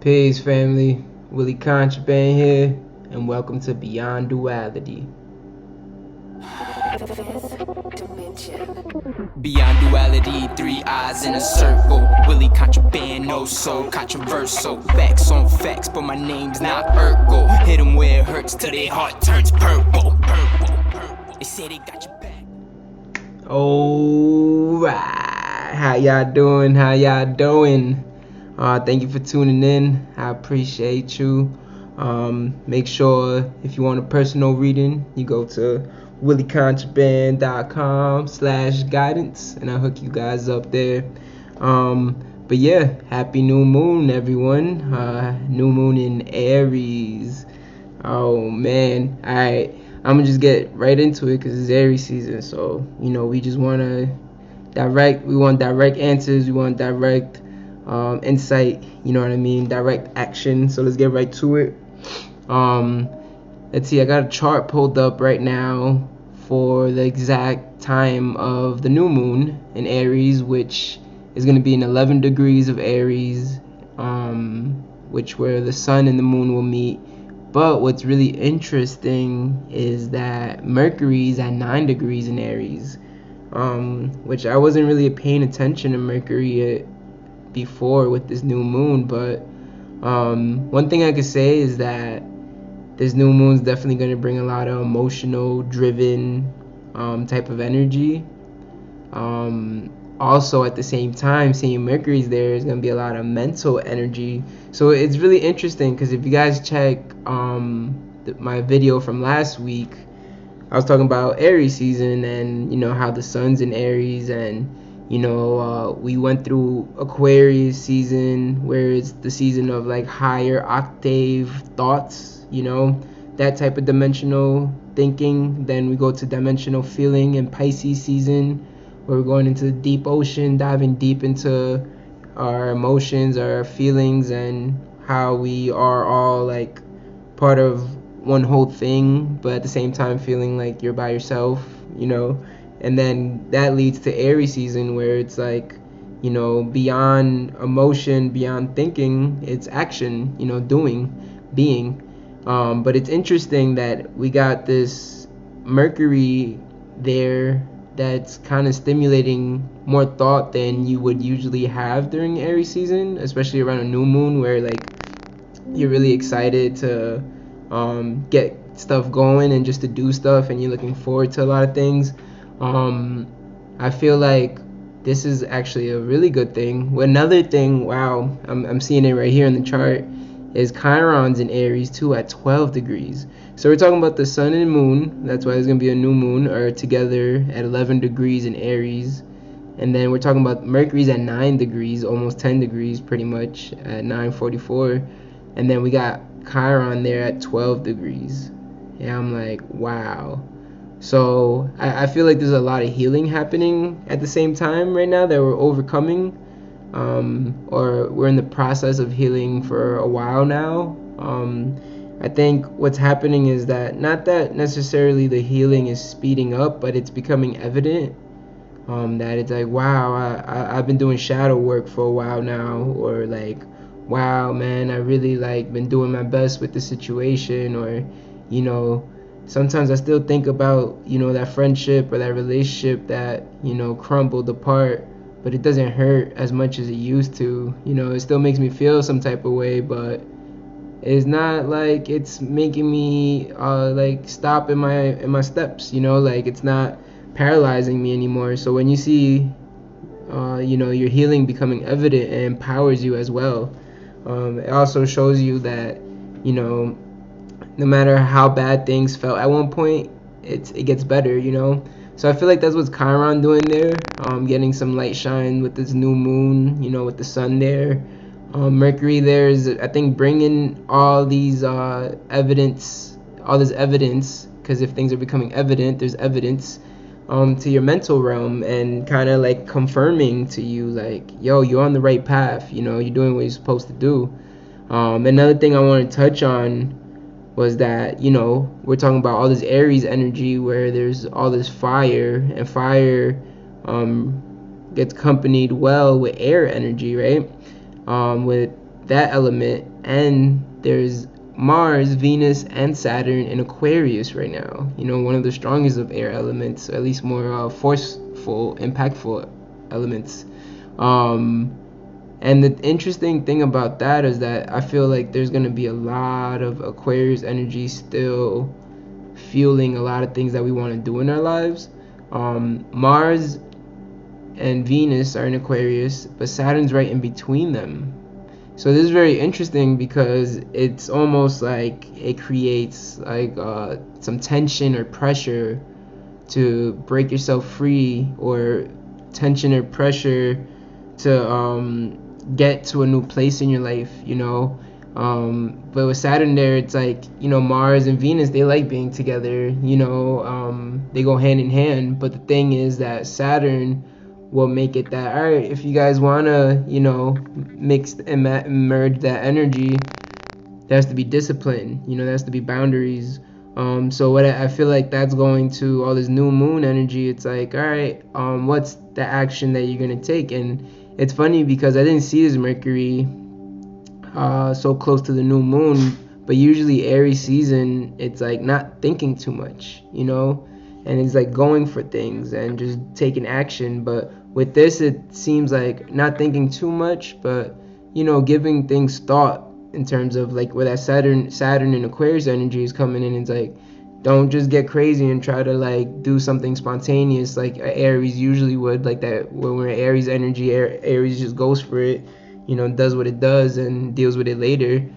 Peace, family. Willie Contraband here, and welcome to Beyond Duality. Beyond duality, three eyes in a circle. Willie Contraband, no soul, controversial. Facts on facts, but my name's not Urkel. Hit them where it hurts till their heart turns purple. They say they got your back. Alright, how y'all doing? Thank you for tuning in. I appreciate you. Make sure if you want a personal reading, you go to williecontraband.com/guidance, and I'll hook you guys up there. But yeah, happy new moon, everyone. New moon in Aries. Oh man. Alright, I'm gonna just get right into it because it's Aries season. So we just want direct answers. We want direct insight. You know what I mean? Direct action. So let's get right to it. Let's see. I got a chart pulled up right now for the exact time of the new moon in Aries, which is going to be in 11 degrees of Aries, where the sun and the moon will meet. But what's really interesting is that Mercury's at 9 degrees in Aries, which I wasn't really paying attention to Mercury before with this new moon. But one thing I could say is that this new moon is definitely going to bring a lot of emotional driven type of energy. Also at the same time, seeing Mercury's there is going to be a lot of mental energy. So it's really interesting because if you guys check my video from last week, I was talking about Aries season and how the sun's in Aries, and we went through Aquarius season, where it's the season of like higher octave thoughts, that type of dimensional thinking. Then we go to dimensional feeling in Pisces season, where we're going into the deep ocean, diving deep into our emotions, our feelings, and how we are all like part of one whole thing, but at the same time feeling like you're by yourself, and then that leads to Aries season, where it's like beyond emotion, beyond thinking, it's action, doing, being. But it's interesting that we got this Mercury there that's kind of stimulating more thought than you would usually have during Aries season, especially around a new moon, where like you're really excited to get stuff going and just to do stuff, and you're looking forward to a lot of things. I feel like this is actually a really good thing. Another thing, wow, I'm seeing it right here in the chart, is Chiron's in Aries too at 12 degrees. So we're talking about the sun and moon. That's why there's going to be a new moon, are together at 11 degrees in Aries. And then we're talking about Mercury's at 9 degrees, almost 10 degrees pretty much, at 9:44. And then we got Chiron there at 12 degrees. And I'm like, wow. So I feel like there's a lot of healing happening at the same time right now that we're overcoming, or we're in the process of healing for a while now. I think what's happening is that not that necessarily the healing is speeding up, but it's becoming evident that it's like, wow, I've been doing shadow work for a while now, or like, wow, man, I really like been doing my best with the situation, or sometimes I still think about that friendship or that relationship that crumbled apart, but it doesn't hurt as much as it used to. It still makes me feel some type of way, but it's not like it's making me like stop in my steps. Like it's not paralyzing me anymore. So when you see your healing becoming evident, it empowers you as well. It also shows you that no matter how bad things felt at one point, it gets better. So I feel like that's what Chiron doing there, getting some light shine with this new moon, with the sun there. Mercury there is, I think, bringing all these evidence, because if things are becoming evident, there's evidence to your mental realm, and kind of like confirming to you like, yo, you're on the right path, you're doing what you're supposed to do. Another thing I want to touch on was that we're talking about all this Aries energy, where there's all this fire, and fire gets accompanied well with air energy, right? With that element, and there's Mars, Venus, and Saturn in Aquarius right now. One of the strongest of air elements, or at least more forceful, impactful elements. And the interesting thing about that is that I feel like there's going to be a lot of Aquarius energy still fueling a lot of things that we want to do in our lives. Mars and Venus are in Aquarius, but Saturn's right in between them. So this is very interesting because it's almost like it creates like some tension or pressure to break yourself free, or tension or pressure to get to a new place in your life, but with Saturn there, it's like, Mars and Venus, they like being together, they go hand in hand. But the thing is that Saturn will make it that, all right, if you guys want to, mix and merge that energy, there has to be discipline, there has to be boundaries. So what I feel like that's going to all this new moon energy. It's like, all right, what's the action that you're going to take? And it's funny because I didn't see this Mercury so close to the new moon, but usually Aries season, it's like not thinking too much, and it's like going for things and just taking action. But with this, it seems like not thinking too much, but giving things thought, in terms of like where that Saturn and Aquarius energy is coming in. It's like, don't just get crazy and try to like do something spontaneous like Aries usually would. Like that, when we're Aries energy, Aries just goes for it, does what it does and deals with it later.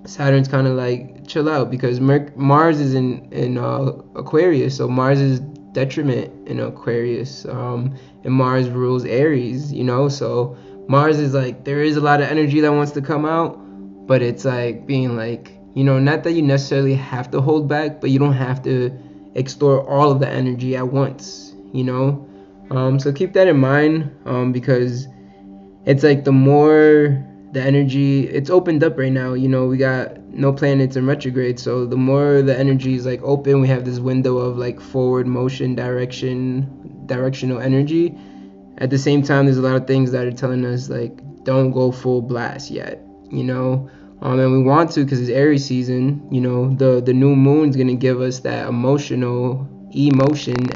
Saturn's kind of like chill out, because Mars is in Aquarius, so Mars is detriment in Aquarius, and Mars rules Aries, so Mars is like, there is a lot of energy that wants to come out, but it's like being like, not that you necessarily have to hold back, but you don't have to extort all of the energy at once, so keep that in mind, because it's like the more the energy, it's opened up right now, we got no planets in retrograde, so the more the energy is like open, we have this window of like forward motion, directional energy. At the same time, there's a lot of things that are telling us like, don't go full blast yet, and we want to, because it's Aries season. The new moon's gonna give us that emotion,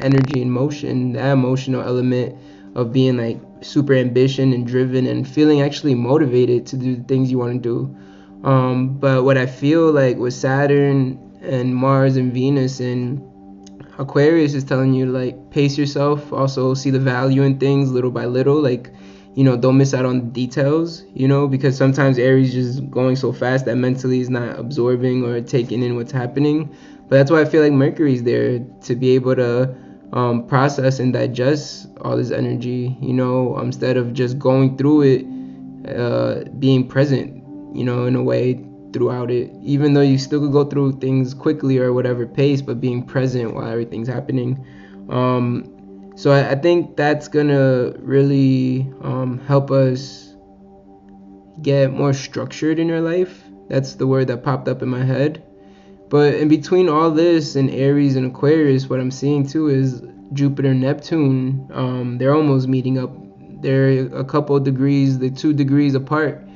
energy in motion, that emotional element of being like super ambition and driven and feeling actually motivated to do the things you want to do. But what I feel like with Saturn and Mars and Venus and Aquarius is telling you to like pace yourself, also see the value in things little by little, like, don't miss out on the details, because sometimes Aries is just going so fast that mentally is not absorbing or taking in what's happening. But that's why I feel like Mercury's there to be able to process and digest all this energy, instead of just going through it, being present, in a way throughout it, even though you still could go through things quickly or whatever pace, but being present while everything's happening. So I think that's gonna really help us get more structured in our life. That's the word that popped up in my head. But in between all this and Aries and Aquarius, what I'm seeing too is Jupiter and Neptune. They're almost meeting up. They're a couple of degrees, they're 2 degrees apart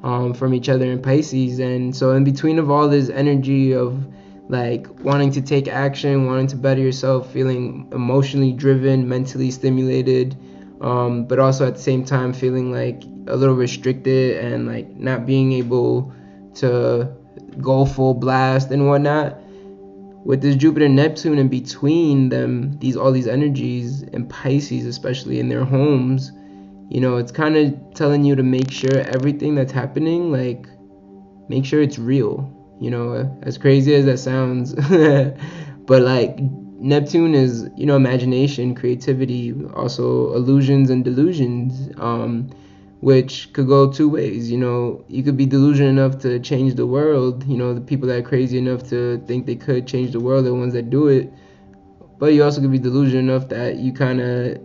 from each other in Pisces. And so in between of all this energy of like wanting to take action, wanting to better yourself, feeling emotionally driven, mentally stimulated, but also at the same time feeling like a little restricted and like not being able to go full blast and whatnot. With this Jupiter and Neptune in between them, all these energies, and Pisces especially in their homes, it's kind of telling you to make sure everything that's happening, like, make sure it's real. As crazy as that sounds, but like Neptune is, imagination, creativity, also illusions and delusions, which could go 2 ways. You could be delusional enough to change the world. The people that are crazy enough to think they could change the world are the ones that do it. But you also could be delusional enough that you kind of,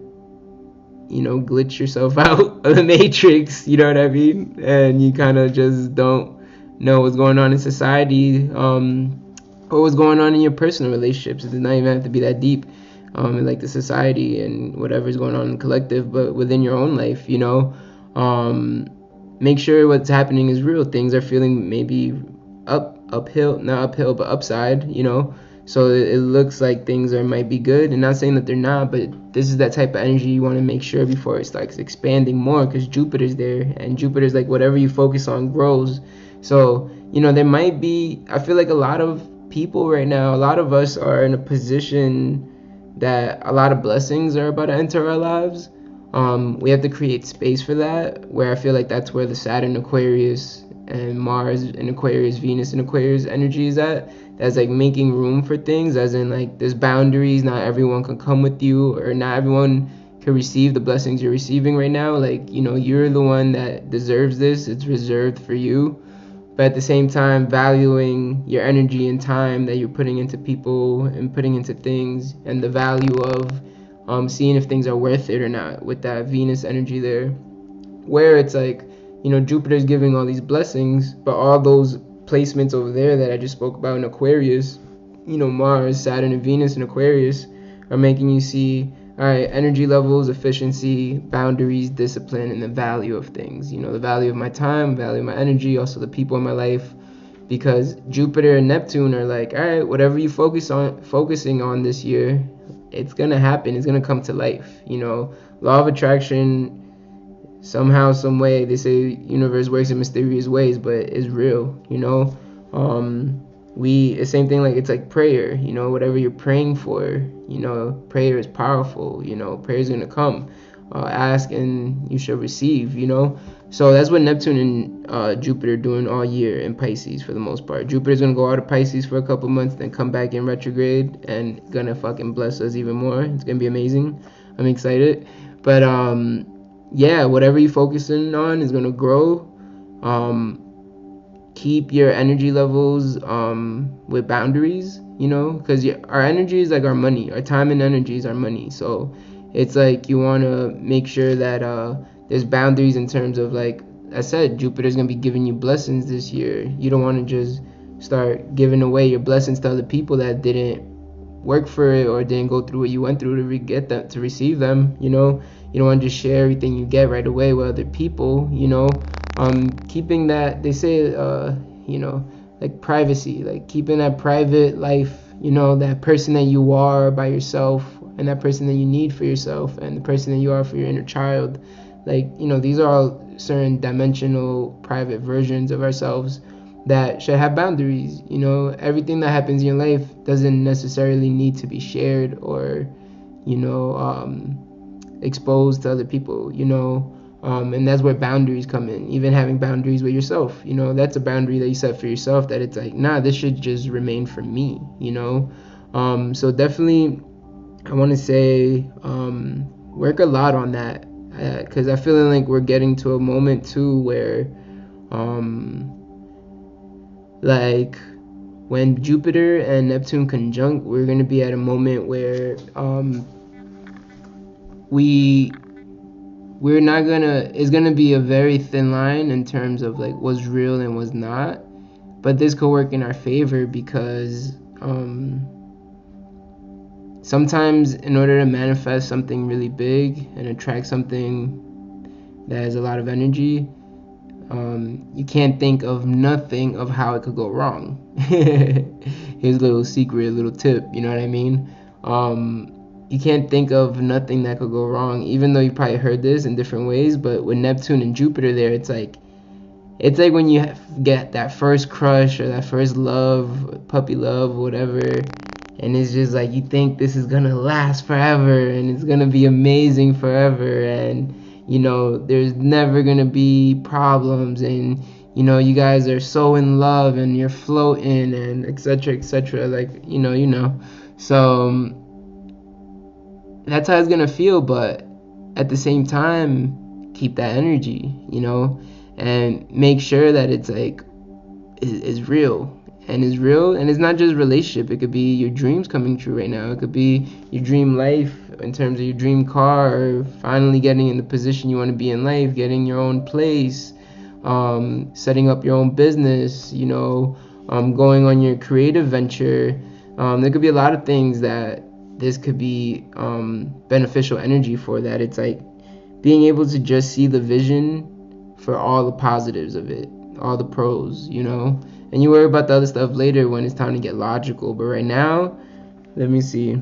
glitch yourself out of the matrix, you know what I mean? And you kind of just don't know what's going on in society, or what's going on in your personal relationships. It does not even have to be that deep, in like the society and whatever's going on in the collective, but within your own life, make sure what's happening is real. Things are feeling maybe uphill, not uphill, but upside, you know. So it looks like things might be good, and not saying that they're not, but this is that type of energy you want to make sure before it starts expanding more, because Jupiter's there, and Jupiter's like whatever you focus on grows. So, you know, there might be, I feel like a lot of people right now, a lot of us are in a position that a lot of blessings are about to enter our lives. We have to create space for that, where I feel like that's where the Saturn Aquarius and Mars in Aquarius, Venus in Aquarius energy is at. That's like making room for things, as in like there's boundaries. Not everyone can come with you, or not everyone can receive the blessings you're receiving right now. Like, you know, you're the one that deserves this. It's reserved for you. But at the same time, valuing your energy and time that you're putting into people and putting into things, and the value of seeing if things are worth it or not, with that Venus energy there, where it's like, you know, Jupiter's giving all these blessings, but all those placements over there that I just spoke about in Aquarius, you know, Mars, Saturn, and Venus in Aquarius, are making you see, all right, energy levels, efficiency, boundaries, discipline, and the value of things. You know, the value of my time, value of my energy, also the people in my life. Because Jupiter and Neptune are like, all right, whatever you focusing on this year, it's gonna happen. It's gonna come to life. You know, law of attraction. Somehow, some way, they say universe works in mysterious ways, but it's real. You know, the same thing, like it's like prayer. You know, whatever you're praying for, you know, prayer is powerful. You know, prayer is gonna come. Ask and you shall receive. You know, so that's what Neptune and Jupiter are doing all year in Pisces for the most part. Jupiter's gonna go out of Pisces for a couple months, then come back in retrograde and gonna fucking bless us even more. It's gonna be amazing. I'm excited, but yeah, whatever you're focusing on is gonna grow. Keep your energy levels with boundaries, you know, because our energy is like our money. Our time and energy is our money. So it's like you want to make sure that there's boundaries in terms of, like I said, Jupiter's gonna be giving you blessings this year. You don't want to just start giving away your blessings to other people that didn't work for it or didn't go through what you went through to receive them. You know, you don't want to just share everything you get right away with other people. You know, keeping that, they say, you know, like privacy, like keeping that private life. You know, that person that you are by yourself, and that person that you need for yourself, and the person that you are for your inner child. Like, you know, these are all certain dimensional private versions of ourselves that should have boundaries. You know, everything that happens in your life doesn't necessarily need to be shared or, you know, exposed to other people, you know, and that's where boundaries come in. Even having boundaries with yourself, you know, that's a boundary that you set for yourself, that it's like, nah, this should just remain for me, you know. So definitely I want to say work a lot on that, because I feel like we're getting to a moment too where like when Jupiter and Neptune conjunct, we're going to be at a moment where we're not gonna, it's gonna be a very thin line in terms of like what's real and what's not. But this could work in our favor, because sometimes in order to manifest something really big and attract something that has a lot of energy, you can't think of nothing of how it could go wrong. Here's a little secret, a little tip, you know what I mean? You can't think of nothing that could go wrong, even though you probably heard this in different ways. But with Neptune and Jupiter there, it's like when you get that first crush or that first love, puppy love, whatever, and it's just like you think this is gonna last forever and it's gonna be amazing forever, and you know there's never gonna be problems, and you know you guys are so in love and you're floating and etc, like you know. So that's how it's gonna feel. But at the same time, keep that energy, you know, and make sure that it's like is real. And it's real, and it's not just relationship. It could be your dreams coming true right now. It could be your dream life in terms of your dream car, or finally getting in the position you want to be in life, getting your own place, setting up your own business, you know, going on your creative venture. There could be a lot of things that this could be beneficial energy for. That it's like being able to just see the vision for all the positives of it, all the pros, you know. And you worry about the other stuff later when it's time to get logical. But right now, let me see.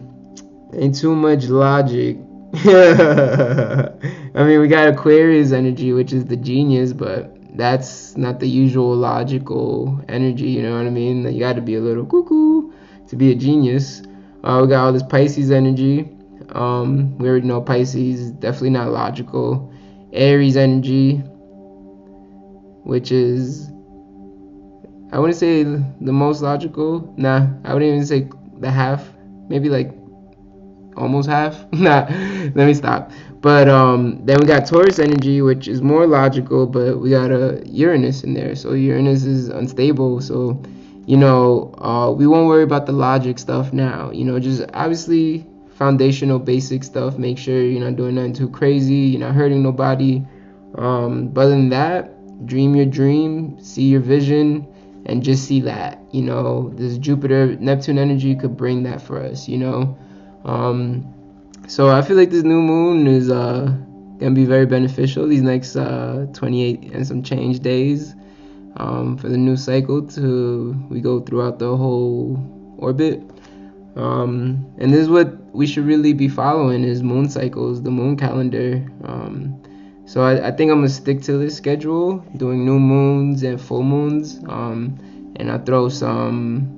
Ain't too much logic. I mean, we got Aquarius energy, which is the genius, but that's not the usual logical energy, you know what I mean? You got to be a little cuckoo to be a genius. We got all this Pisces energy. We already know Pisces, definitely not logical. Aries energy, which is, I wouldn't say the most logical. Nah, I wouldn't even say the half. Maybe like almost half. Nah, let me stop. But then we got Taurus energy, which is more logical, but we got a Uranus in there. So Uranus is unstable. So, you know, we won't worry about the logic stuff now. You know, just obviously foundational basic stuff. Make sure you're not doing nothing too crazy. You're not hurting nobody. But other than that, dream your dream, see your vision, and just see that. You know, this Jupiter Neptune energy could bring that for us, you know. So I feel like this new moon is gonna be very beneficial these next 28 and some change days for the new cycle we go throughout the whole orbit. And this is what we should really be following, is moon cycles, the moon calendar. So I think I'm gonna stick to this schedule, doing new moons and full moons, and I'll throw some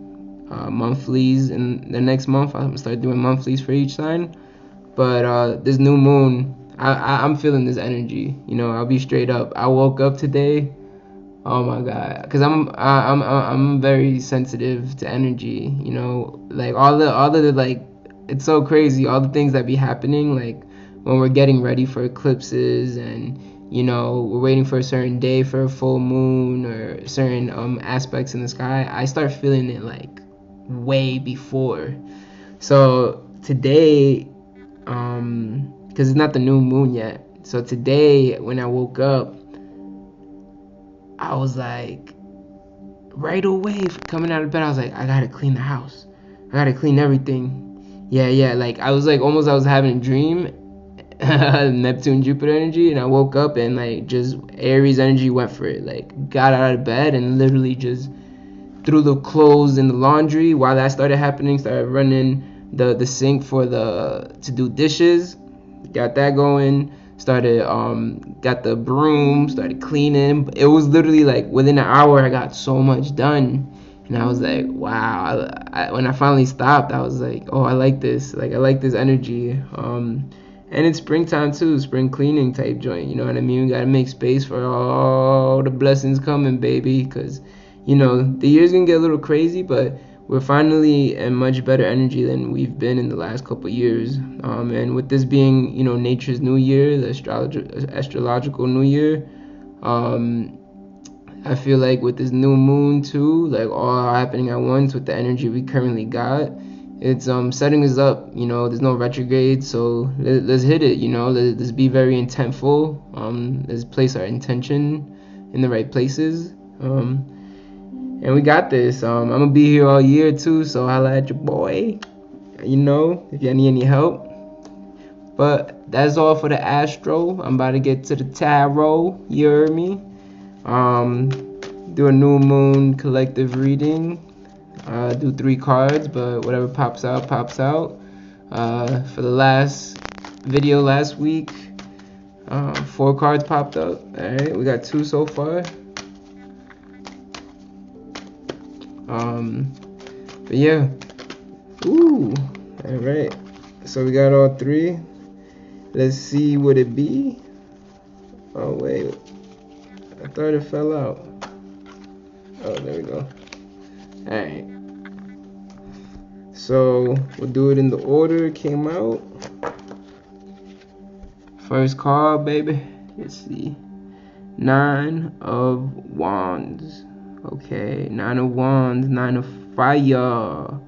monthlies in the next month. I'm gonna start doing monthlies for each sign. But this new moon, I'm feeling this energy. You know, I'll be straight up. I woke up today. Oh my God, because I'm very sensitive to energy. You know, like all the like, it's so crazy. All the things that be happening, like when we're getting ready for eclipses, and you know, we're waiting for a certain day for a full moon or certain aspects in the sky. I start feeling it like way before. So today, because it's not the new moon yet, so today when I woke up, I was like, right away coming out of bed, I was like, I gotta clean the house, I gotta clean everything. Yeah, like I was having a dream. Neptune Jupiter energy, and I woke up and like just Aries energy went for it, like got out of bed and literally just threw the clothes in the laundry. While that started happening, started running the sink to do dishes, got that going, started got the broom, started cleaning. It was literally like within an hour I got so much done, and I was like, wow. When I finally stopped, I was like, oh, I like this, like I like this energy. And it's springtime too, spring cleaning type joint, you know what I mean? We gotta make space for all the blessings coming, baby, because you know, the year's gonna get a little crazy, but we're finally in much better energy than we've been in the last couple of years. And with this being, you know, nature's new year, the astrological new year, I feel like with this new moon too, like all happening at once with the energy we currently got, it's setting us up. You know, there's no retrograde, so let's hit it. You know, let's be very intentful. Let's place our intention in the right places. And we got this. I'm gonna be here all year too, so holla at your boy. You know, if you need any help. But that's all for the astro. I'm about to get to the tarot. You heard me? Do a new moon collective reading. Do 3 cards, but whatever pops out, pops out. For the last video last week, 4 cards popped up. Alright, we got 2 so far. But yeah. Ooh. Alright. So we got all 3. Let's see what it be. Oh wait. I thought it fell out. Oh, there we go. Alright. So we'll do it in the order it came out. First card, baby. Let's see. 9 of Wands. Okay, 9 of Wands, 9 of fire.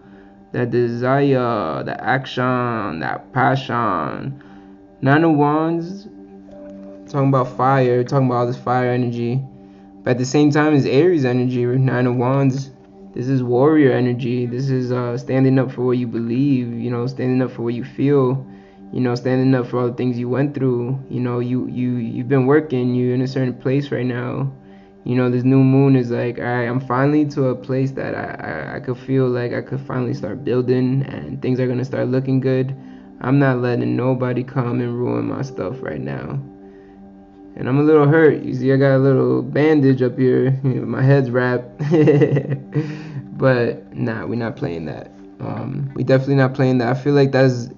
That desire, the action, that passion. 9 of Wands, talking about fire, talking about all this fire energy. But at the same time, it's Aries energy with 9 of Wands. This is warrior energy. This is standing up for what you believe, you know, standing up for what you feel. standing up for all the things you went through. You've been working, you're in a certain place right now. This new moon is like, all right, I'm finally to a place that I could feel like I could finally start building, and things are gonna start looking good. I'm not letting nobody come and ruin my stuff right now. And I'm a little hurt. You see, I got a little bandage up here. My head's wrapped. But nah, we're not playing that. We definitely not playing that. I feel like that's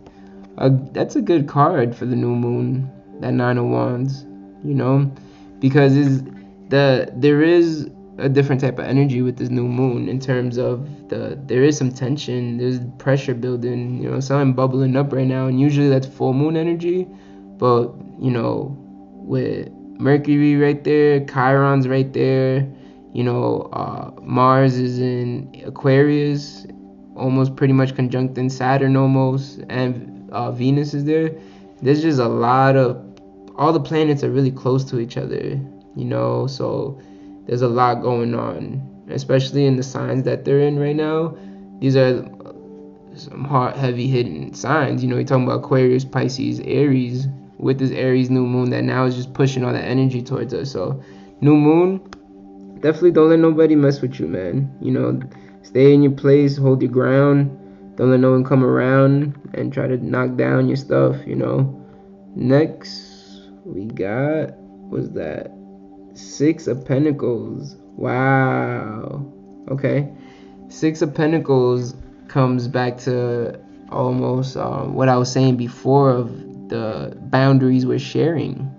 a good card for the new moon. That Nine of Wands, because there is a different type of energy with this new moon in terms of there is some tension, there's pressure building, something bubbling up right now, and usually that's full moon energy. But with Mercury right there, Chiron's right there, Mars is in Aquarius, almost pretty much conjuncting Saturn almost, and Venus is there. There's just a lot of, all the planets are really close to each other, so there's a lot going on, especially in the signs that they're in right now. These are some hard, heavy hitting signs. You're talking about Aquarius, Pisces, Aries, with this Aries new moon that now is just pushing all that energy towards us. So new moon, definitely don't let nobody mess with you, man. Stay in your place, hold your ground, don't let no one come around and try to knock down your stuff. Next we got, what's that? Six of Pentacles. Wow. Okay, Six of Pentacles comes back to almost what I was saying before of the boundaries we're sharing.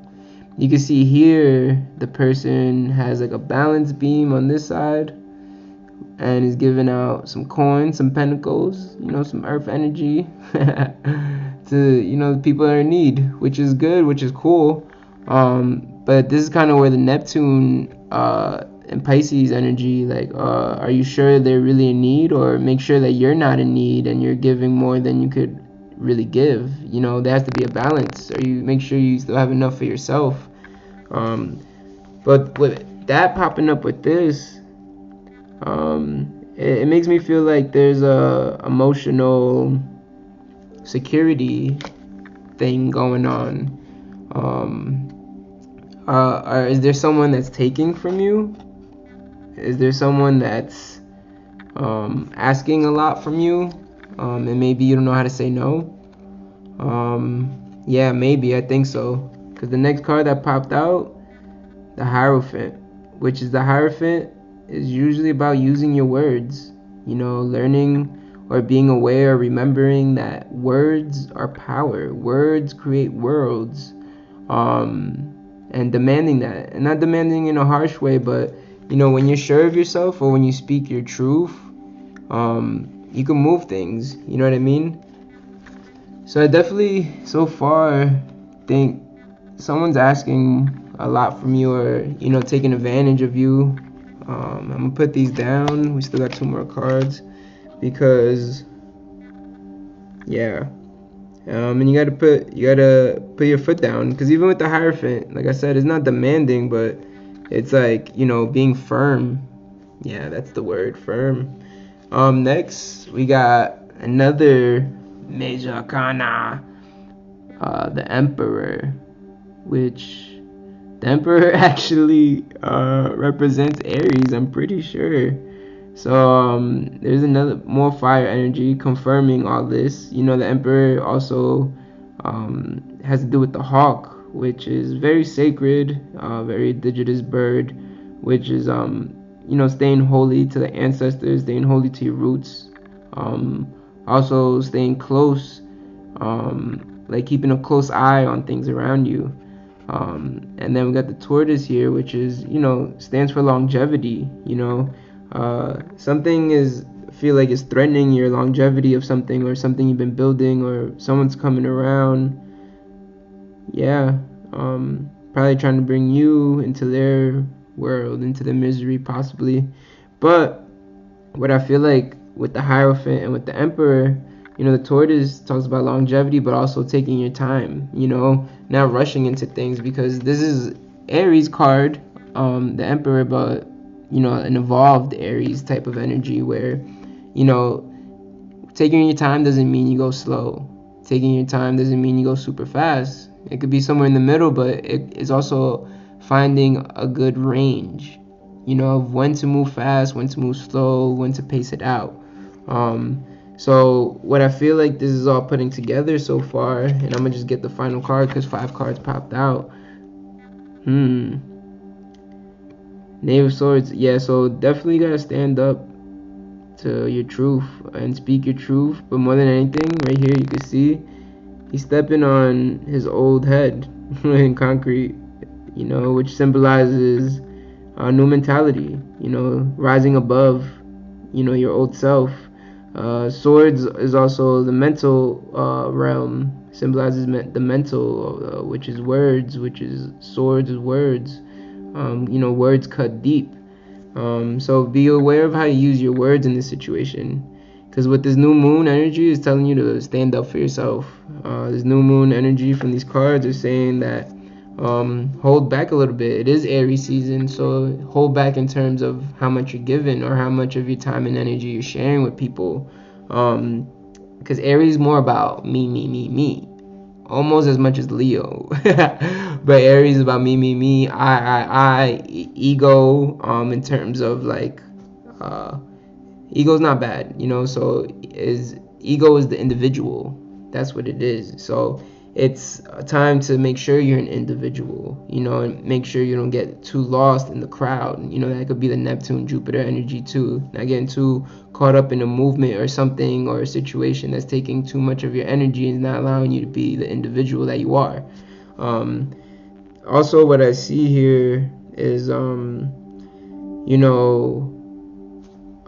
You can see here the person has like a balance beam on this side and is giving out some coins, some pentacles, some earth energy to the people that are in need, which is good, which is cool. But this is kind of where the Neptune and Pisces energy, like, are you sure they're really in need, or make sure that you're not in need and you're giving more than you could really give. There has to be a balance, or you make sure you still have enough for yourself. But with that popping up with this, it makes me feel like there's a emotional security thing going on. Is there someone that's taking from you? Is there someone that's asking a lot from you, and maybe you don't know how to say no? Yeah, maybe, I think so, because the next card that popped out, the Hierophant, which is the Hierophant is usually about using your words, learning or being aware, remembering that words are power. Words create worlds, and demanding that, and not demanding in a harsh way, but when you're sure of yourself, or when you speak your truth, you can move things, you know what I mean? So I definitely, so far, think someone's asking a lot from you, or taking advantage of you. I'm gonna put these down. We still got two more cards, because and you gotta put your foot down, because even with the Hierophant, like I said, it's not demanding, but it's like, being firm. Yeah, that's the word, firm. Next we got another major arcana, the Emperor, which the Emperor actually represents Aries, I'm pretty sure. So there's another more fire energy confirming all this. The Emperor also has to do with the hawk, which is very sacred, very indigenous bird, which is staying holy to the ancestors, staying holy to your roots, also staying close, like keeping a close eye on things around you. And then we got the tortoise here, which is, stands for longevity. Something feel like it's threatening your longevity of something, or something you've been building, or someone's coming around. Yeah, probably trying to bring you into their world, into their misery, possibly. But what I feel like with the Hierophant and with the Emperor, the tortoise talks about longevity, but also taking your time, not rushing into things, because this is Aries card, the Emperor, but an evolved Aries type of energy where taking your time doesn't mean you go slow. taking your time doesn't mean you go super fast. It could be somewhere in the middle, but it is also finding a good range, of when to move fast, when to move slow, when to pace it out. So what I feel like this is all putting together so far, and I'm gonna just get the final card because 5 cards popped out. Knave of Swords. Yeah, so definitely gotta stand up to your truth and speak your truth. But more than anything, right here you can see he's stepping on his old head in concrete, which symbolizes a new mentality, rising above, your old self. Swords is also the mental realm, symbolizes the mental, which is words, which is swords is words. Words cut deep. So be aware of how you use your words in this situation, because with this new moon energy is telling you to stand up for yourself. This new moon energy from these cards are saying that hold back a little bit. It is Aries season, so hold back in terms of how much you're giving or how much of your time and energy you're sharing with people, because Aries is more about me, almost as much as Leo. But Aries is about me, I, ego, in terms of like ego's not bad, so ego is the individual. That's what it is. So it's a time to make sure you're an individual, and make sure you don't get too lost in the crowd. That could be the Neptune Jupiter energy too, not getting too caught up in a movement or something or a situation that's taking too much of your energy and not allowing you to be the individual that you are. Also what I see here is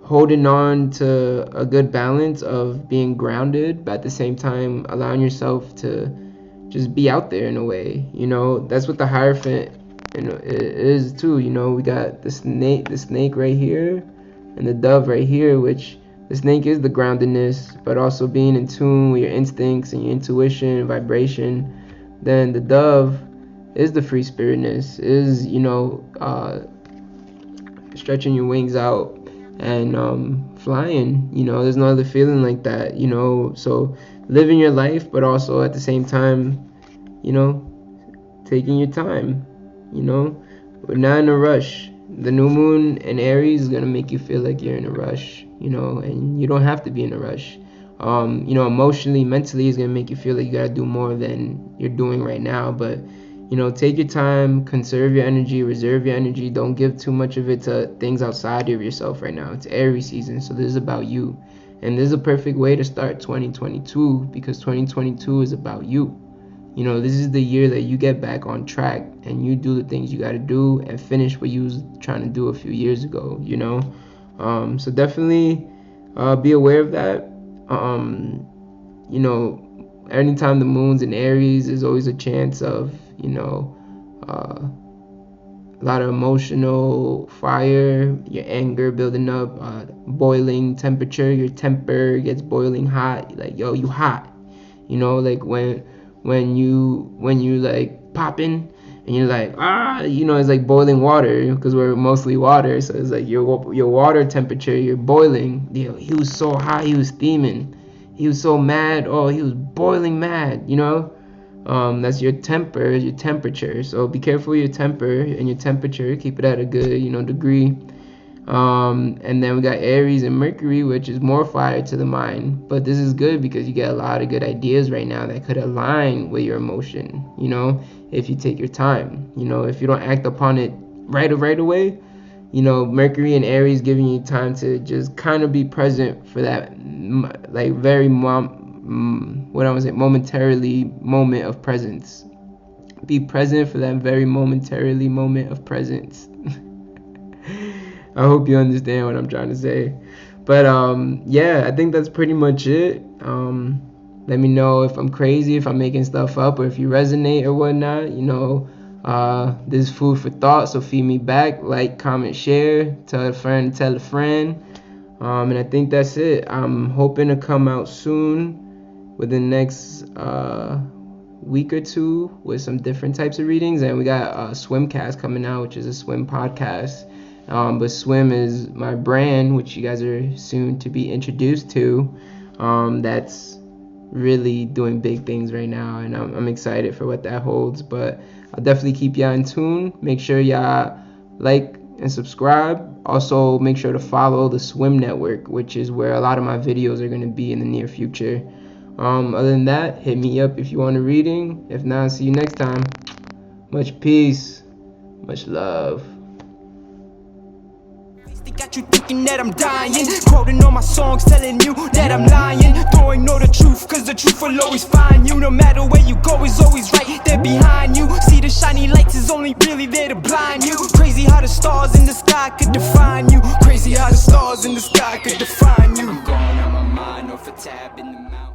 holding on to a good balance of being grounded, but at the same time allowing yourself to just be out there in a way. That's what the Hierophant is too. We got the snake right here and the dove right here, which the snake is the groundedness, but also being in tune with your instincts and your intuition and vibration. Then the dove is the free spiritness, is stretching your wings out and flying. There's no other feeling like that. So living your life, but also at the same time, taking your time. We're not in a rush. The new moon in Aries is gonna make you feel like you're in a rush, and you don't have to be in a rush. Emotionally, mentally, is gonna make you feel like you gotta do more than you're doing right now. But take your time, conserve your energy, reserve your energy. Don't give too much of it to things outside of yourself right now. It's Aries season, so this is about you. And this is a perfect way to start 2022, because 2022 is about you. This is the year that you get back on track and you do the things you got to do and finish what you was trying to do a few years ago, So definitely be aware of that. Anytime the moon's in Aries, there's always a chance of, a lot of emotional fire, your anger building up, boiling temperature, your temper gets boiling hot, like, yo, you hot, like when you like popping and you're like, it's like boiling water, because we're mostly water, so it's like your water temperature, you're boiling. He was so hot, he was steaming, he was so mad, he was boiling mad, that's your temper, your temperature. So be careful with your temper and your temperature, keep it at a good degree. And then we got Aries and Mercury, which is more fire to the mind, but this is good because you get a lot of good ideas right now that could align with your emotion, if you take your time, if you don't act upon it right away. Mercury and Aries giving you time to just kind of be present for that, like very momentarily moment of presence. Be present for that very momentarily moment of presence. I hope you understand what I'm trying to say. But I think that's pretty much it. Let me know if I'm crazy, if I'm making stuff up, or if you resonate or whatnot. This is food for thought, so feed me back. Like, comment, share, tell a friend, and I think that's it. I'm hoping to come out soon within the next week or two with some different types of readings. And we got Swimcast coming out, which is a swim podcast. But Swim is my brand, which you guys are soon to be introduced to. That's really doing big things right now, and I'm excited for what that holds. But I'll definitely keep y'all in tune. Make sure y'all like and subscribe. Also, make sure to follow the Swim Network, which is where a lot of my videos are going to be in the near future. Other than that, hit me up if you want a reading. If not, see you next time. Much peace, much love. They got you thinking that I'm dying, quoting all my songs, telling you that I'm lying. Don't ignore the truth, cause the truth will always find you. No matter where you go, is always right there behind you. See the shiny lights is only really there to blind you. Crazy how the stars in the sky could define you. Crazy how the stars in the sky could define you. I'm going on my mind, off a tab in the mouth.